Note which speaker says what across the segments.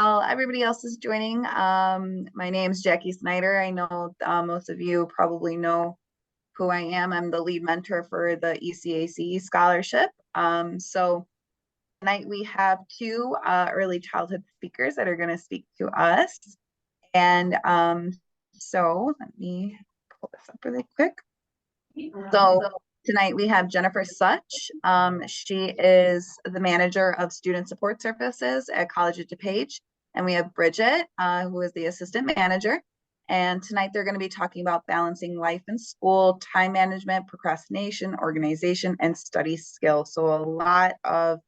Speaker 1: while everybody else is joining, my name's Jackie Snyder. I know most of you probably know who I am. I'm the lead mentor for the ECE scholarship. So tonight we have two early childhood speakers that are going to speak to us. And so let me pull this up really quick. So tonight we have Jennifer Such. She is the manager of student support services at College at DuPage. And we have Bridget, who is the assistant manager. And tonight they're going to be talking about balancing life and school, time management, procrastination, organization, and study skills. So a lot of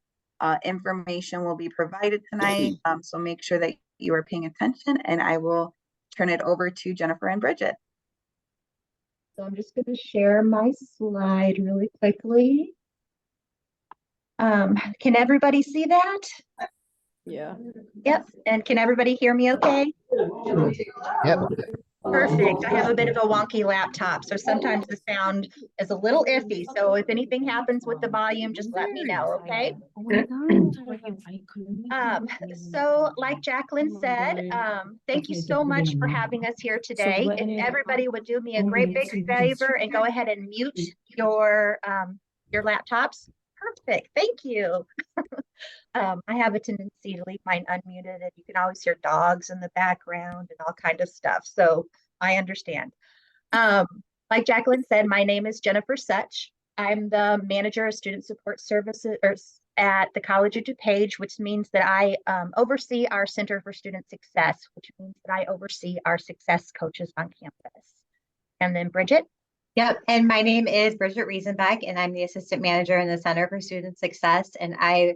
Speaker 1: information will be provided tonight. So make sure that you are paying attention, and I will turn it over to Jennifer and Bridget.
Speaker 2: So I'm just going to share my slide really quickly. Can everybody see that?
Speaker 3: Yeah.
Speaker 2: Yep. And can everybody hear me okay?
Speaker 4: Yep.
Speaker 2: Perfect. I have a bit of a wonky laptop, so sometimes the sound is a little iffy. So if anything happens with the volume, just let me know, okay? So like Jacquelyn said, thank you so much for having us here today. If everybody would do me a great big favor and go ahead and mute your laptops. Perfect. Thank you. I have a tendency to leave mine unmuted, and you can always hear dogs in the background and all kind of stuff. So I understand. Like Jacquelyn said, my name is Jennifer Such. I'm the manager of student support services at the College of DuPage, which means that I oversee our Center for Student Success, which means that I oversee our success coaches on campus. And then Bridget.
Speaker 5: Yep, and my name is Bridget Riesenbeck, and I'm the assistant manager in the Center for Student Success, and I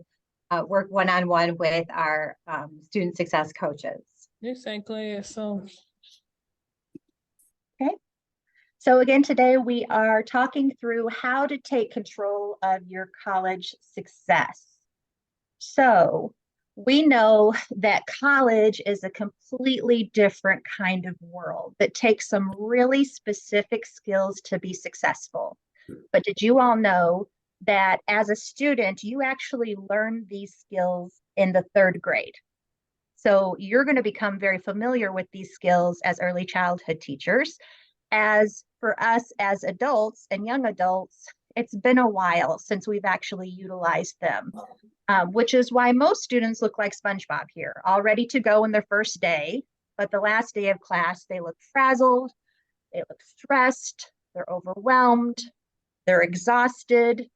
Speaker 5: work one-on-one with our student success coaches.
Speaker 3: Exactly. So
Speaker 2: So again, today we are talking through how to take control of your college success. So we know that college is a completely different kind of world that takes some really specific skills to be successful. But did you all know that as a student, you actually learn these skills in the 3rd grade? So you're going to become very familiar with these skills as early childhood teachers. As for us as adults and young adults, it's been a while since we've actually utilized them, which is why most students look like SpongeBob here, all ready to go in their first day. But the last day of class, they look frazzled, they look stressed, they're overwhelmed, they're exhausted,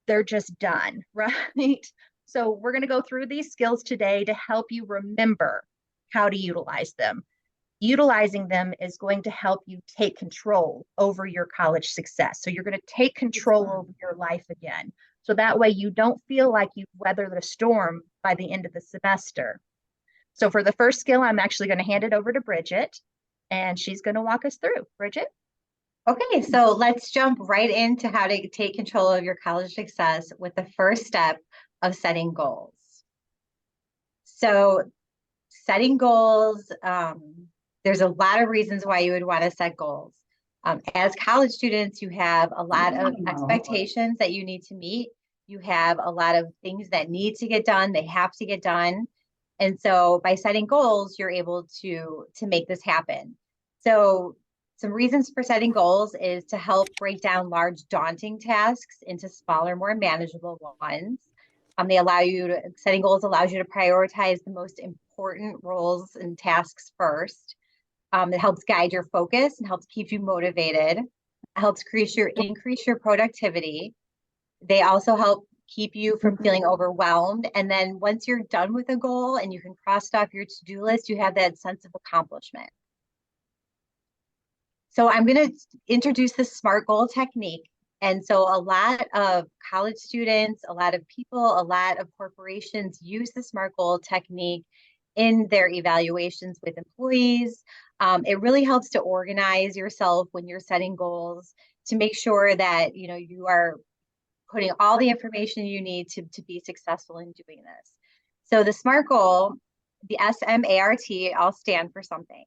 Speaker 2: they're just done, right? So we're going to go through these skills today to help you remember how to utilize them. Utilizing them is going to help you take control over your college success. So you're going to take control over your life again. So that way you don't feel like you've weathered the storm by the end of the semester. So for the first skill, I'm actually going to hand it over to Bridget, and she's going to walk us through. Bridget?
Speaker 5: Okay, so let's jump right into how to take control of your college success with the first step of setting goals. So setting goals, there's a lot of reasons why you would want to set goals. As college students, you have a lot of expectations that you need to meet. You have a lot of things that need to get done. They have to get done. And so by setting goals, you're able to make this happen. So some reasons for setting goals is to help break down large, daunting tasks into smaller, more manageable ones. Setting goals allows you to prioritize the most important roles and tasks first. It helps guide your focus and helps keep you motivated. It helps increase your productivity. They also help keep you from feeling overwhelmed. And then once you're done with a goal and you can cross it off your to-do list, you have that sense of accomplishment. So I'm going to introduce the SMART goal technique. And so a lot of college students, a lot of people, a lot of corporations use the SMART goal technique in their evaluations with employees. It really helps to organize yourself when you're setting goals to make sure that you are putting all the information you need to be successful in doing this. So the SMART goal, the SMART, all stand for something.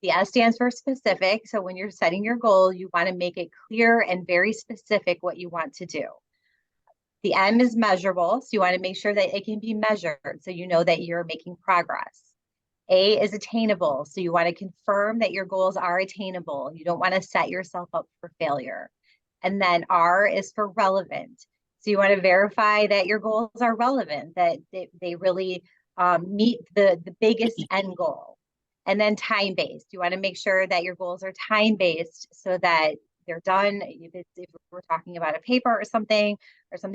Speaker 5: The S stands for specific. So when you're setting your goal, you want to make it clear and very specific what you want to do. The M is measurable. So you want to make sure that it can be measured so you know that you're making progress. A is attainable. So you want to confirm that your goals are attainable. You don't want to set yourself up for failure. And then R is for relevant. So you want to verify that your goals are relevant, that they really meet the biggest end goal. And then time-based. You want to make sure that your goals are time-based so that they're done. If we're talking about a paper or something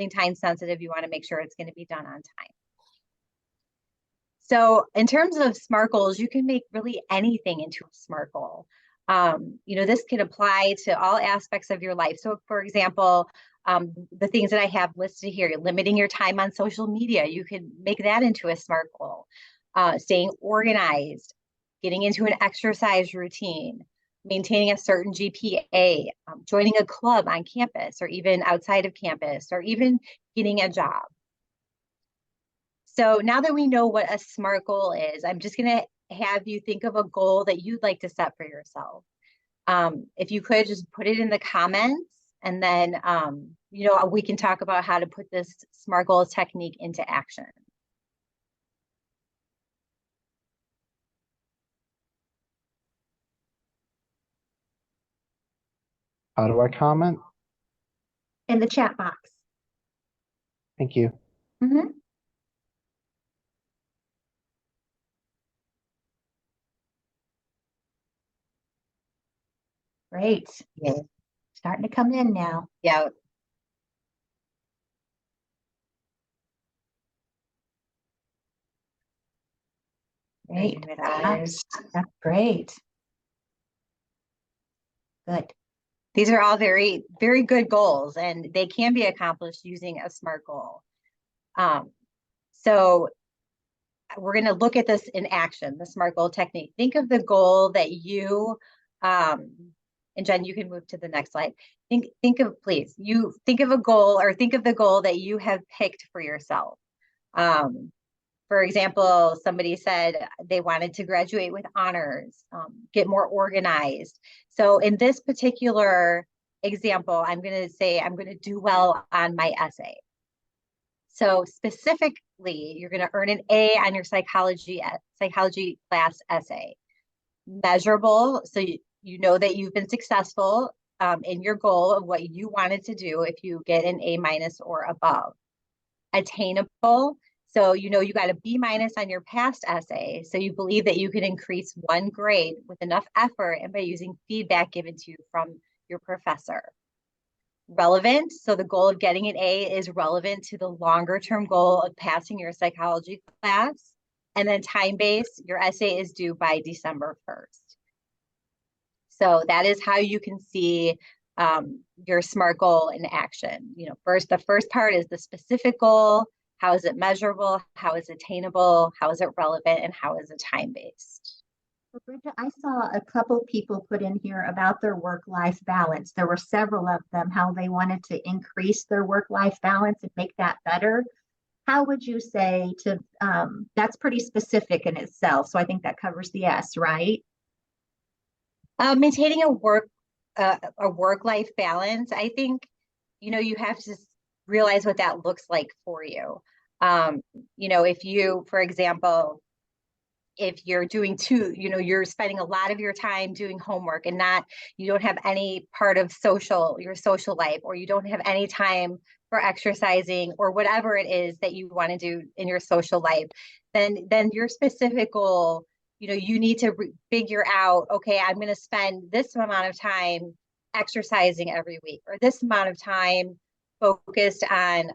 Speaker 5: time sensitive, you want to make sure it's going to be done on time. So in terms of SMART goals, you can make really anything into a SMART goal. This can apply to all aspects of your life. So for example, the things that I have listed here, limiting your time on social media, you can make that into a SMART goal. Staying organized, getting into an exercise routine, maintaining a certain GPA, joining a club on campus or even outside of campus, or even getting a job. So now that we know what a SMART goal is, I'm just going to have you think of a goal that you'd like to set for yourself. If you could just put it in the comments, and then, we can talk about how to put this SMART goals technique into action.
Speaker 4: How do I comment?
Speaker 2: In the chat box.
Speaker 4: Thank you.
Speaker 2: Mm-hmm. Great.
Speaker 5: Yeah.
Speaker 2: Starting to come in now.
Speaker 5: Yeah.
Speaker 2: Great. That's great. Good.
Speaker 5: These are all very, very good goals, and they can be accomplished using a SMART goal. So we're going to look at this in action, the SMART goal technique. Think of the goal that you, and Jen, you can move to the next slide. Think of a goal, or think of the goal that you have picked for yourself. For example, somebody said they wanted to graduate with honors, get more organized. So in this particular example, I'm going to say I'm going to do well on my essay. So specifically, you're going to earn an A on your psychology class essay. Measurable, so you know that you've been successful in your goal of what you wanted to do if you get an A- or above. Attainable, so you got a B- on your past essay, so you believe that you can increase one grade with enough effort and by using feedback given to you from your professor. Relevant, so the goal of getting an A is relevant to the longer term goal of passing your psychology class. And then time-based, your essay is due by December 1st. So that is how you can see your SMART goal in action. The first part is the specific goal. How is it measurable? How is it attainable? How is it relevant? And how is it time-based?
Speaker 2: Bridget, I saw a couple people put in here about their work-life balance. There were several of them, how they wanted to increase their work-life balance and make that better. How would you say to, that's pretty specific in itself. So I think that covers the S, right?
Speaker 5: Maintaining a work-life balance, I think, you have to realize what that looks like for you. If you, for example, if you're doing you're spending a lot of your time doing homework and you don't have any part of your social life, or you don't have any time for exercising or whatever it is that you want to do in your social life, then your specific goal, you need to figure out, okay, I'm going to spend this amount of time exercising every week, or this amount of time focused on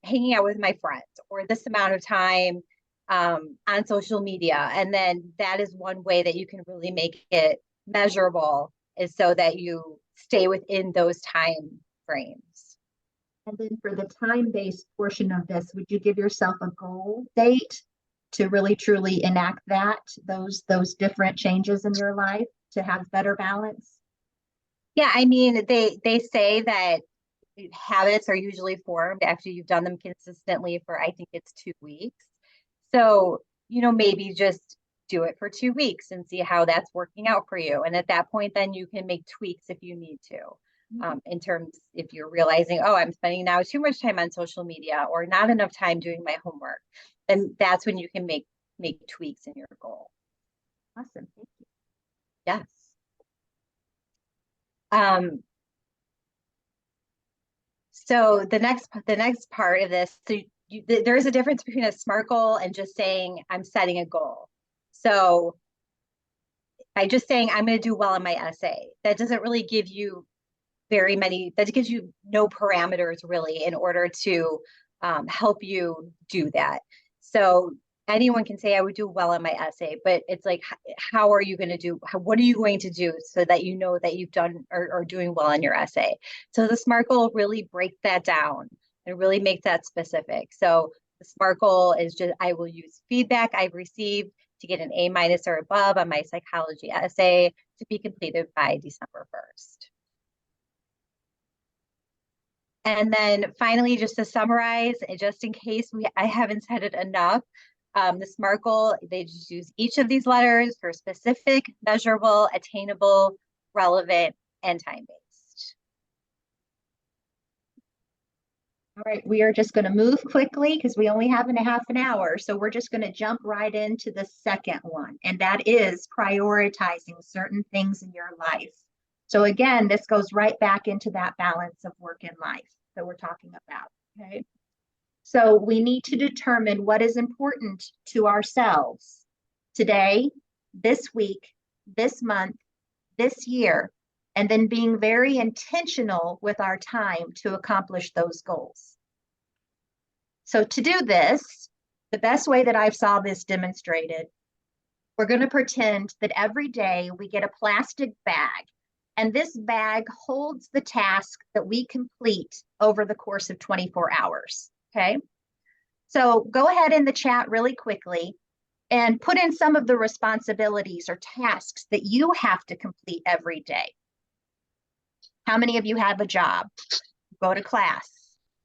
Speaker 5: hanging out with my friends, or this amount of time on social media. And then that is one way that you can really make it measurable, is so that you stay within those time frames.
Speaker 2: And then for the time-based portion of this, would you give yourself a goal date to really truly enact those different changes in your life to have better balance?
Speaker 5: Yeah, I mean, they say that habits are usually formed after you've done them consistently for, I think it's 2 weeks. So, maybe just do it for 2 weeks and see how that's working out for you. And at that point, then you can make tweaks if you need to. in terms if you're realizing, oh, I'm spending now too much time on social media or not enough time doing my homework, then that's when you can make tweaks in your goal.
Speaker 2: Awesome. Thank you.
Speaker 5: Yes. So the next part of this, so there is a difference between a SMART goal and just saying I'm setting a goal. So by just saying I'm going to do well in my essay, that doesn't really give you that gives you no parameters really in order to help you do that. So anyone can say I would do well in my essay, but it's like, how are you going to do, what are you going to do so that you know that you've done or doing well in your essay? So the SMART goal really breaks that down and really makes that specific. So the SMART goal is just, I will use feedback I've received to get an A- or above on my psychology essay to be completed by December 1st. And then finally, just to summarize, just in case I haven't said it enough, the SMART goal, they just use each of these letters for specific, measurable, attainable, relevant, and time-based.
Speaker 2: All right, we are just going to move quickly because we only have half an hour. So we're just going to jump right into the second one, and that is prioritizing certain things in your life. So again, this goes right back into that balance of work and life that we're talking about, okay? So we need to determine what is important to ourselves today, this week, this month, this year, and then being very intentional with our time to accomplish those goals. So to do this, the best way that I've saw this demonstrated, we're going to pretend that every day we get a plastic bag, and this bag holds the task that we complete over the course of 24 hours, okay? So go ahead in the chat really quickly and put in some of the responsibilities or tasks that you have to complete every day. How many of you have a job? Go to class?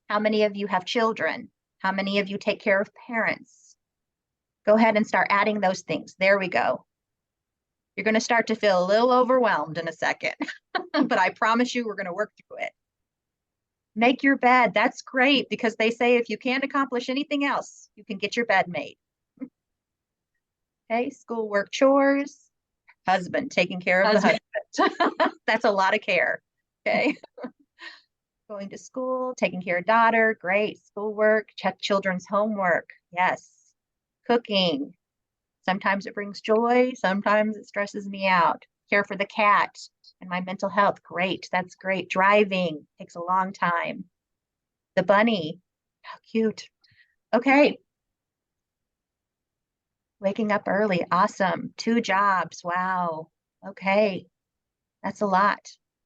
Speaker 2: How many of you have children? How many of you take care of parents? Go ahead and start adding those things. There we go. You're going to start to feel a little overwhelmed in a second, but I promise you we're going to work through it. Make your bed. That's great because they say if you can't accomplish anything else, you can get your bed made. Okay, schoolwork, chores, husband, taking care of the husband. That's a lot of care. Okay. Going to school, taking care of daughter, great. Schoolwork, check children's homework. Yes. Cooking. Sometimes it brings joy. Sometimes it stresses me out. Care for the cat and my mental health. Great. That's great. Driving takes a long time. The bunny. How cute. Okay. Waking up early. Awesome. 2 jobs. Wow. Okay. That's a lot.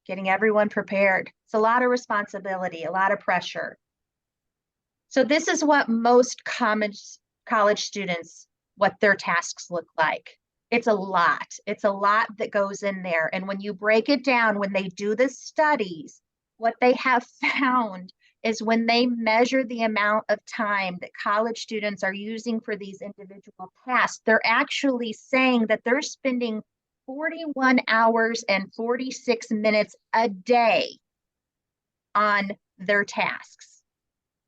Speaker 2: Getting everyone prepared. It's a lot of responsibility, a lot of pressure. So this is what most college students, what their tasks look like. It's a lot. It's a lot that goes in there. And when you break it down, when they do the studies, what they have found is when they measure the amount of time that college students are using for these individual tasks, they're actually saying that they're spending 41 hours and 46 minutes a day on their tasks.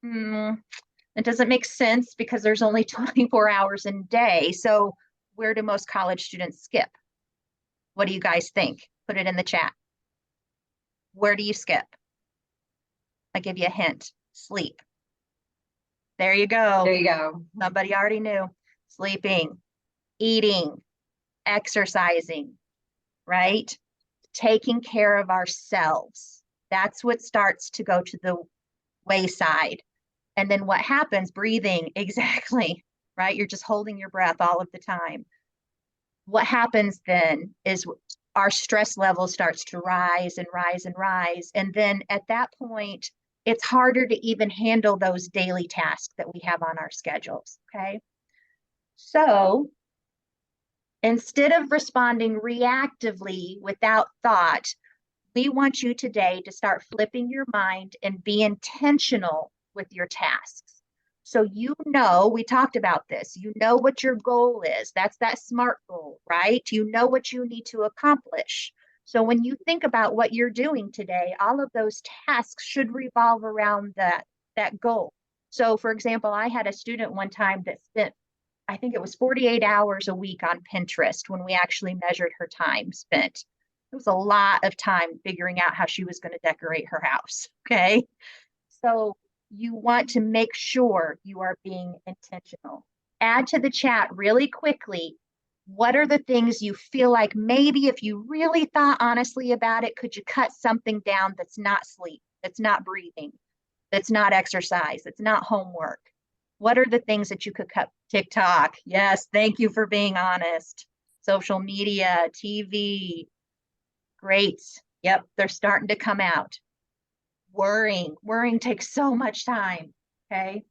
Speaker 2: It doesn't make sense because there's only 24 hours in a day. So where do most college students skip? What do you guys think? Put it in the chat. Where do you skip? I'll give you a hint. Sleep. There you go.
Speaker 5: There you go.
Speaker 2: Somebody already knew. Sleeping, eating, exercising, right? Taking care of ourselves. That's what starts to go to the wayside. And then what happens? Breathing, exactly, right? You're just holding your breath all of the time. What happens then is our stress level starts to rise and rise and rise. And then at that point, it's harder to even handle those daily tasks that we have on our schedules, okay? So instead of responding reactively without thought, we want you today to start flipping your mind and be intentional with your tasks. So you know, we talked about this, you know what your goal is. That's that SMART goal, right? You know what you need to accomplish. So when you think about what you're doing today, all of those tasks should revolve around that goal. So for example, I had a student one time that spent, I think it was 48 hours a week on Pinterest when we actually measured her time spent. It was a lot of time figuring out how she was going to decorate her house. Okay. So you want to make sure you are being intentional. Add to the chat really quickly. What are the things you feel like maybe if you really thought honestly about it, could you cut something down that's not sleep, that's not breathing, that's not exercise, that's not homework? What are the things that you could cut? TikTok. Yes, thank you for being honest. Social media, TV. Great. Yep, they're starting to come out. Worrying takes so much time. Okay.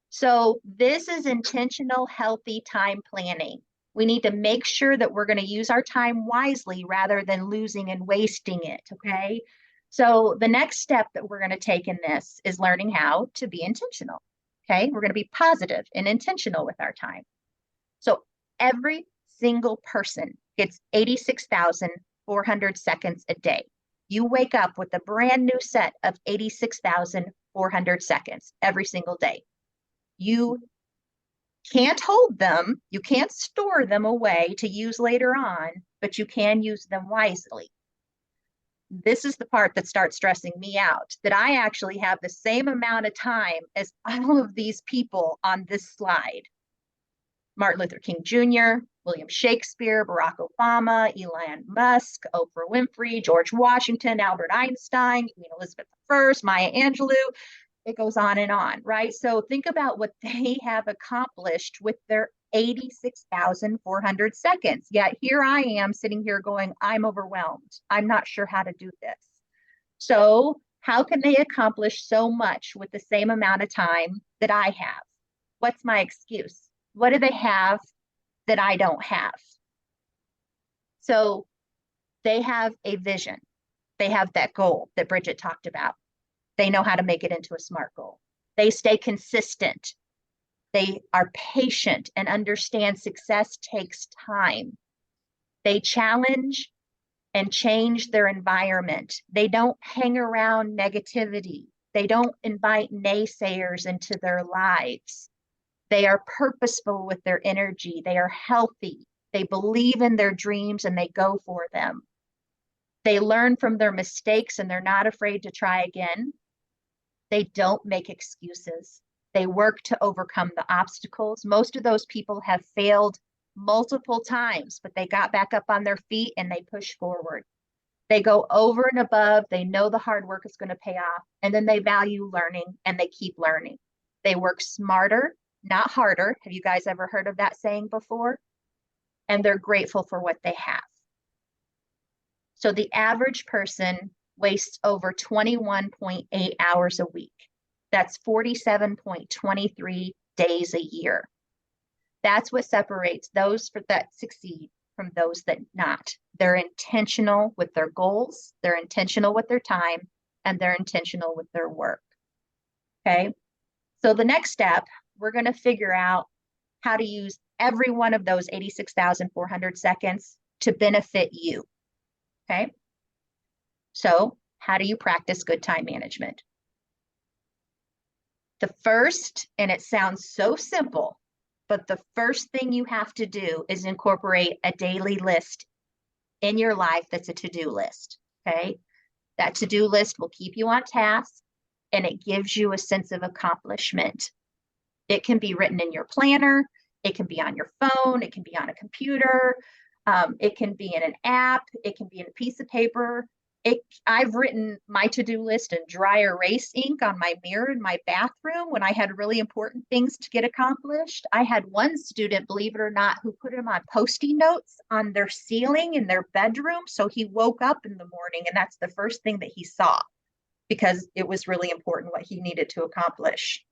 Speaker 2: So this is intentional, healthy time planning. We need to make sure that we're going to use our time wisely rather than losing and wasting it. Okay. So the next step that we're going to take in this is learning how to be intentional. Okay. We're going to be positive and intentional with our time. So every single person gets 86,400 seconds a day. You wake up with a brand new set of 86,400 seconds every single day. You can't hold them, you can't store them away to use later on, but you can use them wisely. This is the part that starts stressing me out, that I actually have the same amount of time as all of these people on this slide. Martin Luther King Jr., William Shakespeare, Barack Obama, Elon Musk, Oprah Winfrey, George Washington, Albert Einstein, Queen Elizabeth I, Maya Angelou. It goes on, right? So think about what they have accomplished with their 86,400 seconds. Yet here I am sitting here going, I'm overwhelmed. I'm not sure how to do this. So how can they accomplish so much with the same amount of time that I have? What's my excuse? What do they have that I don't have? So they have a vision. They have that goal that Bridget talked about. They know how to make it into a SMART goal. They stay consistent. They are patient and understand success takes time. They challenge and change their environment. They don't hang around negativity. They don't invite naysayers into their lives. They are purposeful with their energy. They are healthy. They believe in their dreams and they go for them. They learn from their mistakes and they're not afraid to try again. They don't make excuses. They work to overcome the obstacles. Most of those people have failed multiple times, but they got back up on their feet and they push forward. They go over and above. They know the hard work is going to pay off. And then they value learning and they keep learning. They work smarter, not harder. Have you guys ever heard of that saying before? And they're grateful for what they have. So the average person wastes over 21.8 hours a week. That's 47.23 days a year. That's what separates those that succeed from those that not. They're intentional with their goals, they're intentional with their time, and they're intentional with their work. Okay, so the next step, we're going to figure out how to use every one of those 86,400 seconds to benefit you. Okay, so how do you practice good time management? The first, and it sounds so simple, but the first thing you have to do is incorporate a daily list in your life that's a to-do list, okay? That to-do list will keep you on task and it gives you a sense of accomplishment. It can be written in your planner, it can be on your phone, it can be on a computer, it can be in an app, it can be in a piece of paper. I've written my to-do list in dry erase ink on my mirror in my bathroom when I had really important things to get accomplished. I had one student, believe it or not, who put them on Post-it notes on their ceiling in their bedroom. So he woke up in the morning and that's the first thing that he saw because it was really important what he needed to accomplish.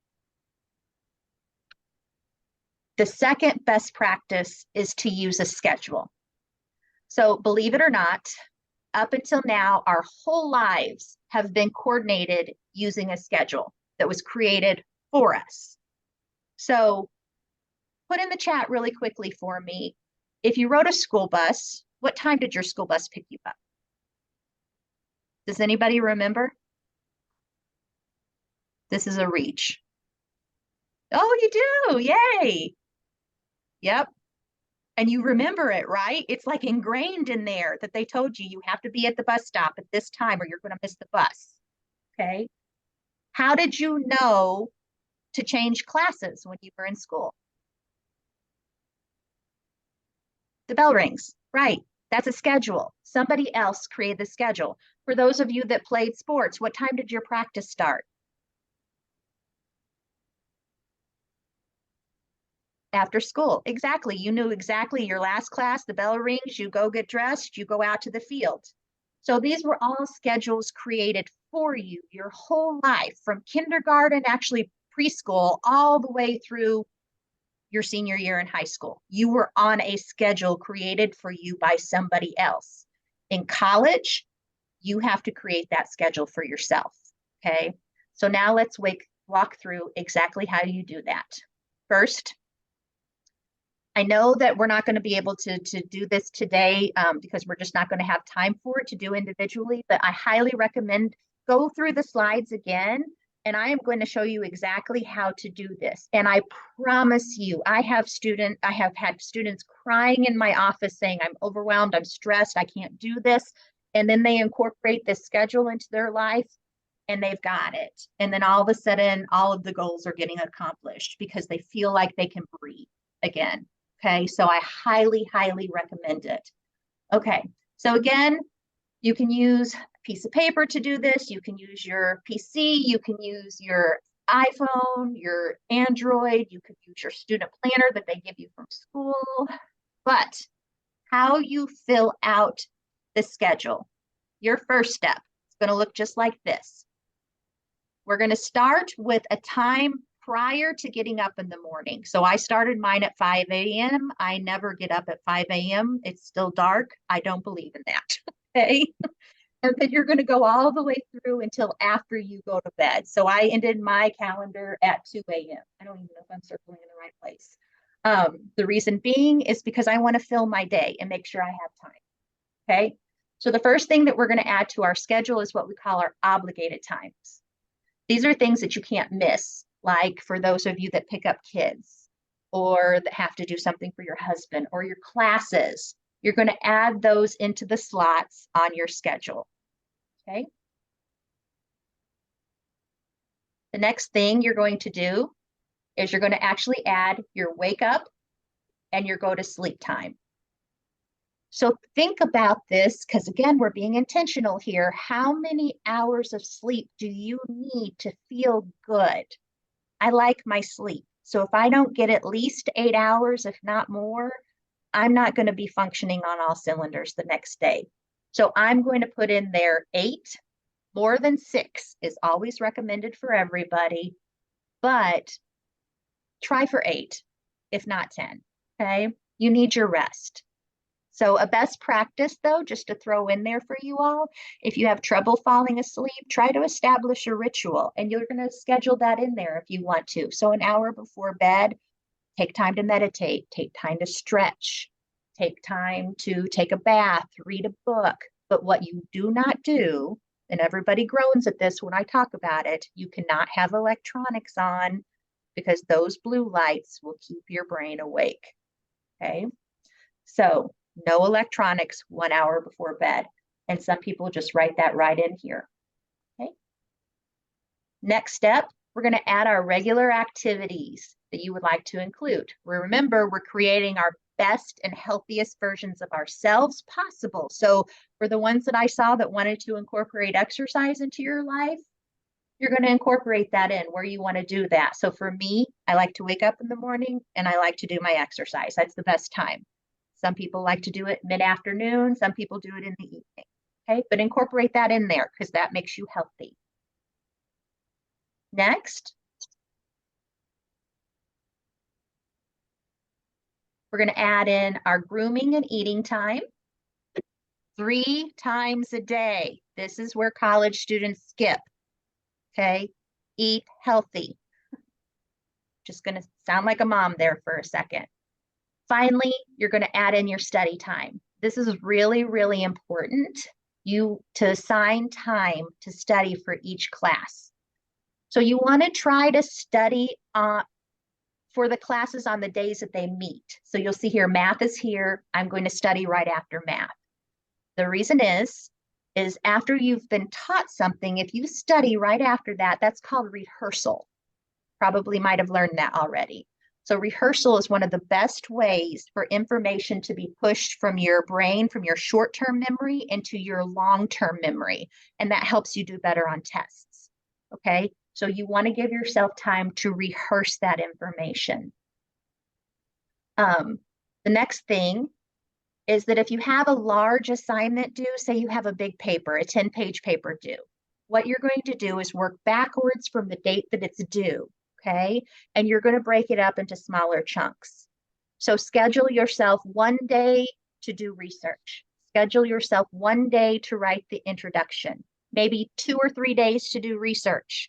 Speaker 2: The second best practice is to use a schedule. So believe it or not, up until now, our whole lives have been coordinated using a schedule that was created for us. So put in the chat really quickly for me, if you rode a school bus, What time did your school bus pick you up? Does anybody remember? This is a reach. Oh, you do. Yay. Yep. And you remember it, right? It's like ingrained in there that they told you have to be at the bus stop at this time or you're going to miss the bus. Okay. How did you know to change classes when you were in school? The bell rings, right? That's a schedule. Somebody else created the schedule. For those of you that played sports, what time did your practice start? After school, exactly. You knew exactly your last class, the bell rings, you go get dressed, you go out to the field. So these were all schedules created for you your whole life, from kindergarten, actually preschool, all the way through your senior year in high school. You were on a schedule created for you by somebody else. In college, you have to create that schedule for yourself, okay? So now let's walk through exactly how you do that. First, I know that we're not going to be able to do this today because we're just not going to have time for it to do individually, but I highly recommend go through the slides again, and I am going to show you exactly how to do this. And I promise you, I have had students crying in my office saying, I'm overwhelmed, I'm stressed, I can't do this. And then they incorporate this schedule into their life and they've got it. And then all of a sudden, all of the goals are getting accomplished because they feel like they can breathe again. Okay, so I highly, highly recommend it. Okay, so again, you can use a piece of paper to do this. You can use your PC. You can use your iPhone, your Android. You could use your student planner that they give you from school. But how you fill out the schedule, your first step, it's going to look just like this. We're going to start with a time prior to getting up in the morning. So I started mine at 5 a.m. I never get up at 5 a.m. It's still dark. I don't believe in that. Okay. And then you're going to go all the way through until after you go to bed. So I ended my calendar at 2 a.m. I don't even know if I'm circling in the right place. The reason being is because I want to fill my day and make sure I have time. Okay. So the first thing that we're going to add to our schedule is what we call our obligated times. These are things that you can't miss, like for those of you that pick up kids or that have to do something for your husband or your classes. You're going to add those into the slots on your schedule. Okay. The next thing you're going to do is you're going to actually add your wake up and your go to sleep time. So think about this, because again, we're being intentional here. How many hours of sleep do you need to feel good? I like my sleep. So if I don't get at least 8 hours, if not more, I'm not going to be functioning on all cylinders the next day. So I'm going to put in there 8. More than 6 is always recommended for everybody, but try for 8, if not 10, okay? You need your rest. So a best practice, though, just to throw in there for you all, if you have trouble falling asleep, try to establish a ritual, and you're going to schedule that in there if you want to. So an hour before bed, take time to meditate, take time to stretch, take time to take a bath, read a book. But what you do not do, and everybody groans at this when I talk about it, you cannot have electronics on because those blue lights will keep your brain awake, okay? So no electronics 1 hour before bed. And some people just write that right in here, okay? Next step, we're going to add our regular activities that you would like to include. Remember, we're creating our best and healthiest versions of ourselves possible. So for the ones that I saw that wanted to incorporate exercise into your life, you're going to incorporate that in where you want to do that. So for me, I like to wake up in the morning and I like to do my exercise. That's the best time. Some people like to do it mid-afternoon. Some people do it in the evening. Okay, but incorporate that in there because that makes you healthy. Next, we're going to add in our grooming and eating time 3 times a day. This is where college students skip. Okay, eat healthy. Just going to sound like a mom there for a second. Finally, you're going to add in your study time. this is really, really important, to assign time to study for each class. So you want to try to study for the classes on the days that they meet. So you'll see here, math is here. I'm going to study right after math. The reason is after you've been taught something, if you study right after that, that's called rehearsal. Probably might have learned that already. So rehearsal is one of the best ways for information to be pushed from your brain, from your short-term memory into your long-term memory. And that helps you do better on tests. Okay, so you want to give yourself time to rehearse that information. The next thing is that if you have a large assignment due, say you have a big paper, a 10-page paper due, what you're going to do is work backwards from the date that it's due, okay? And you're going to break it up into smaller chunks. So schedule yourself one day to do research. Schedule yourself one day to write the introduction, maybe 2 or 3 days to do research,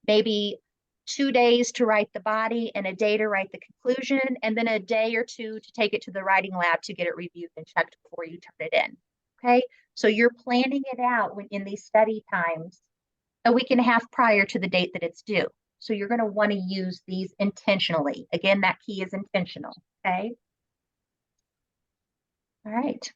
Speaker 2: maybe 2 days to write the body and a day to write the conclusion, and then a day or 2 to take it to the writing lab to get it reviewed and checked before you turn it in. Okay, so you're planning it out when in these study times a week and a half prior to the date that it's due. So you're going to want to use these intentionally. Again, that key is intentional. Okay. All right.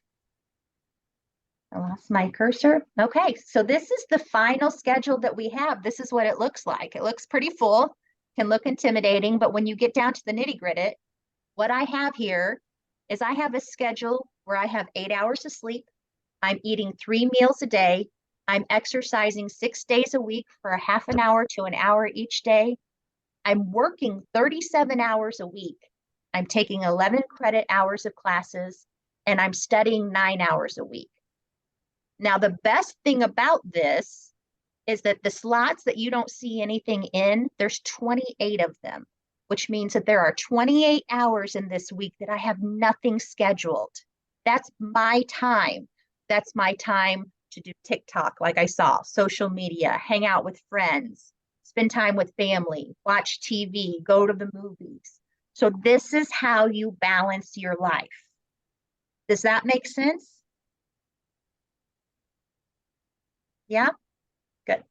Speaker 2: I lost my cursor. Okay, so this is the final schedule that we have. This is what it looks like. It looks pretty full, can look intimidating, but when you get down to the nitty-gritty, what I have here is I have a schedule where I have 8 hours of sleep. I'm eating 3 meals a day. I'm exercising 6 days a week for a half an hour to an hour each day. I'm working 37 hours a week. I'm taking 11 credit hours of classes, and I'm studying 9 hours a week. Now, the best thing about this is that the slots that you don't see anything in, there's 28 of them, which means that there are 28 hours in this week that I have nothing scheduled. That's my time. That's my time to do TikTok, like I saw, social media, hang out with friends, spend time with family, watch TV, go to the movies. So this is how you balance your life. Does that make sense? Yeah, good.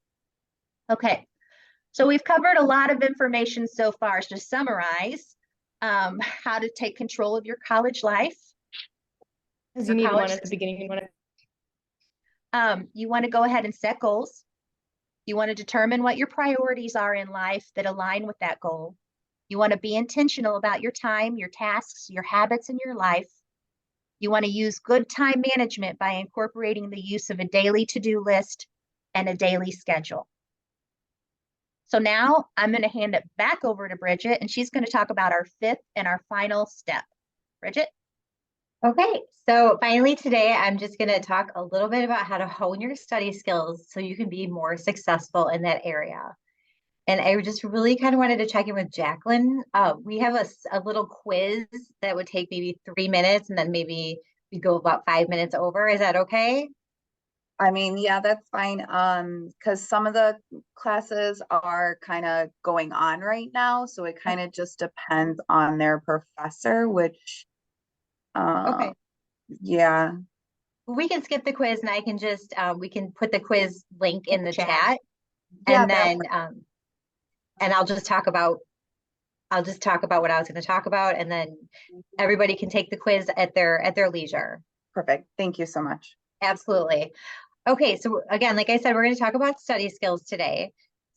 Speaker 2: Okay, so we've covered a lot of information so far. So to summarize, how to take control of your college life.
Speaker 3: Because you need one at the beginning.
Speaker 2: You want to go ahead and set goals. You want to determine what your priorities are in life that align with that goal. You want to be intentional about your time, your tasks, your habits in your life. You want to use good time management by incorporating the use of a daily to-do list and a daily schedule. So now I'm going to hand it back over to Bridget, and she's going to talk about our 5th and our final step. Bridget?
Speaker 5: Okay, so finally today, I'm just going to talk a little bit about how to hone your study skills so you can be more successful in that area. And I just really kind of wanted to check in with Jacquelyn. We have a little quiz that would take maybe 3 minutes, and then maybe we go about 5 minutes over. Is that okay?
Speaker 1: I mean, yeah, that's fine. Because some of the classes are kind of going on right now, so it kind of just depends on their professor, which,
Speaker 5: Okay.
Speaker 1: yeah.
Speaker 5: We can skip the quiz, and I can just we can put the quiz link in the chat,
Speaker 1: Yeah,
Speaker 5: and then and I'll just talk about what I was going to talk about, and then everybody can take the quiz at their leisure.
Speaker 1: Perfect. Thank you so much.
Speaker 5: Absolutely. Okay, so again, like I said, we're going to talk about study skills today.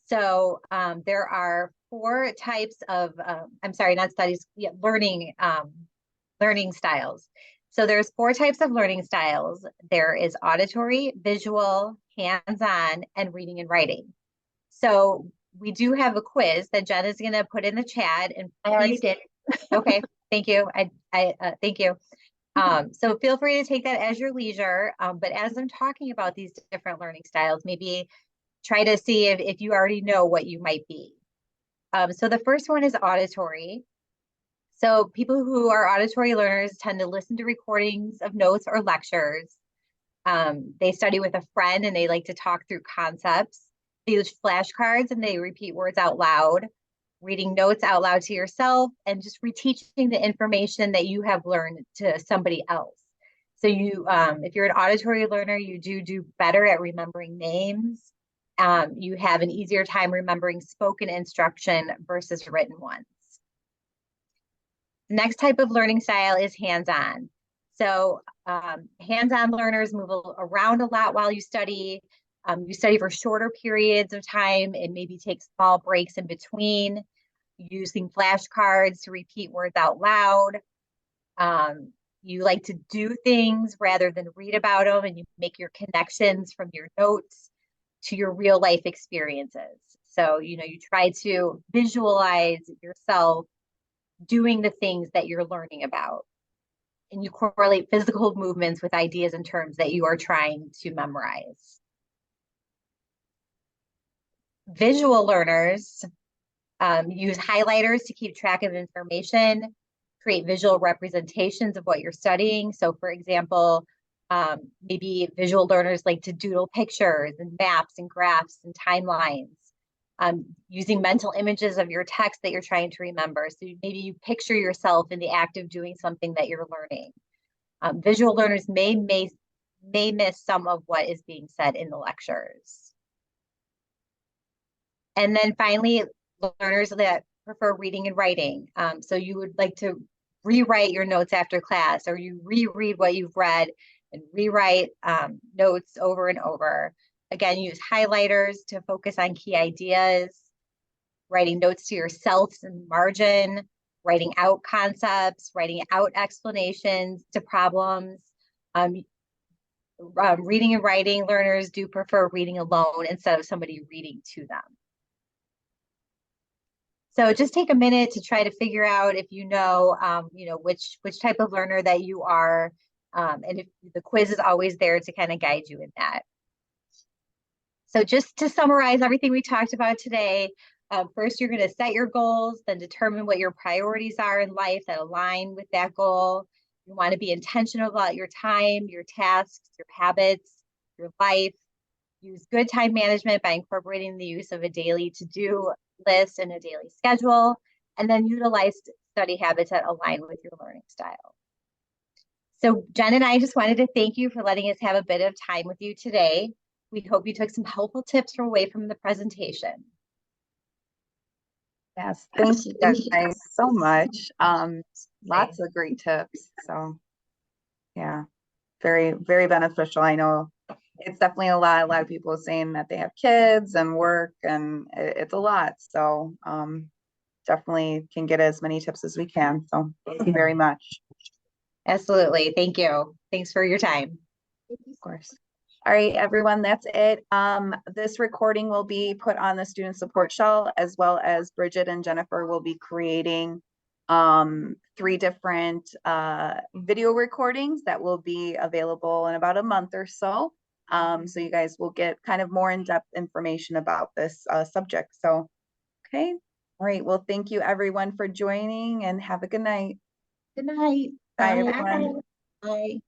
Speaker 5: So there are 4 types of I'm sorry, not studies, yeah, learning styles. So there's 4 types of learning styles. There is auditory, visual, hands-on, and reading and writing. So we do have a quiz that Jen is going to put in the chat, and
Speaker 2: I already did.
Speaker 5: Okay, thank you. Thank you. So feel free to take that as your leisure. But as I'm talking about these different learning styles, maybe try to see if you already know what you might be. So the first one is auditory. So people who are auditory learners tend to listen to recordings of notes or lectures. They study with a friend and they like to talk through concepts. They use flashcards and they repeat words out loud, reading notes out loud to yourself, and just reteaching the information that you have learned to somebody else. So you, if you're an auditory learner, you do better at remembering names. You have an easier time remembering spoken instruction versus written ones. The next type of learning style is hands-on. So hands-on learners move around a lot while you study. You study for shorter periods of time and maybe take small breaks in between, using flashcards to repeat words out loud. You like to do things rather than read about them, and you make your connections from your notes to your real life experiences. So, you try to visualize yourself doing the things that you're learning about. And you correlate physical movements with ideas and terms that you are trying to memorize. Visual learners use highlighters to keep track of information, create visual representations of what you're studying. So for example, maybe visual learners like to doodle pictures and maps and graphs and timelines, using mental images of your text that you're trying to remember. So maybe you picture yourself in the act of doing something that you're learning. Visual learners may miss some of what is being said in the lectures. And then finally, learners that prefer reading and writing. So you would like to rewrite your notes after class, or you reread what you've read and rewrite notes over and over. Again, use highlighters to focus on key ideas, writing notes to yourself in margin, writing out concepts, writing out explanations to problems. Reading and writing learners do prefer reading alone instead of somebody reading to them. So just take a minute to try to figure out if you know which type of learner that you are, and if the quiz is always there to kind of guide you in that. So just to summarize everything we talked about today, first you're going to set your goals, then determine what your priorities are in life that align with that goal. You want to be intentional about your time, your tasks, your habits, your life. Use good time management by incorporating the use of a daily to-do list and a daily schedule, and then utilize study habits that align with your learning style. So Jen and I just wanted to thank you for letting us have a bit of time with you today. We hope you took some helpful tips away from the presentation.
Speaker 1: Yes, thank you guys so much. Lots of great tips. So yeah, very, very beneficial. I know it's definitely a lot of people saying that they have kids and work, and it's a lot. So definitely can get as many tips as we can. So thank you very much.
Speaker 5: Absolutely. Thank you. Thanks for your time.
Speaker 1: Of course. All right, everyone, that's it. This recording will be put on the student support shell, as well as Bridget and Jennifer will be creating 3 different video recordings that will be available in about a month or so. So you guys will get kind of more in-depth information about this subject. So, okay. All right. Well, thank you everyone for joining, and have a good night.
Speaker 2: Good night.
Speaker 1: Bye, everyone.
Speaker 2: Bye.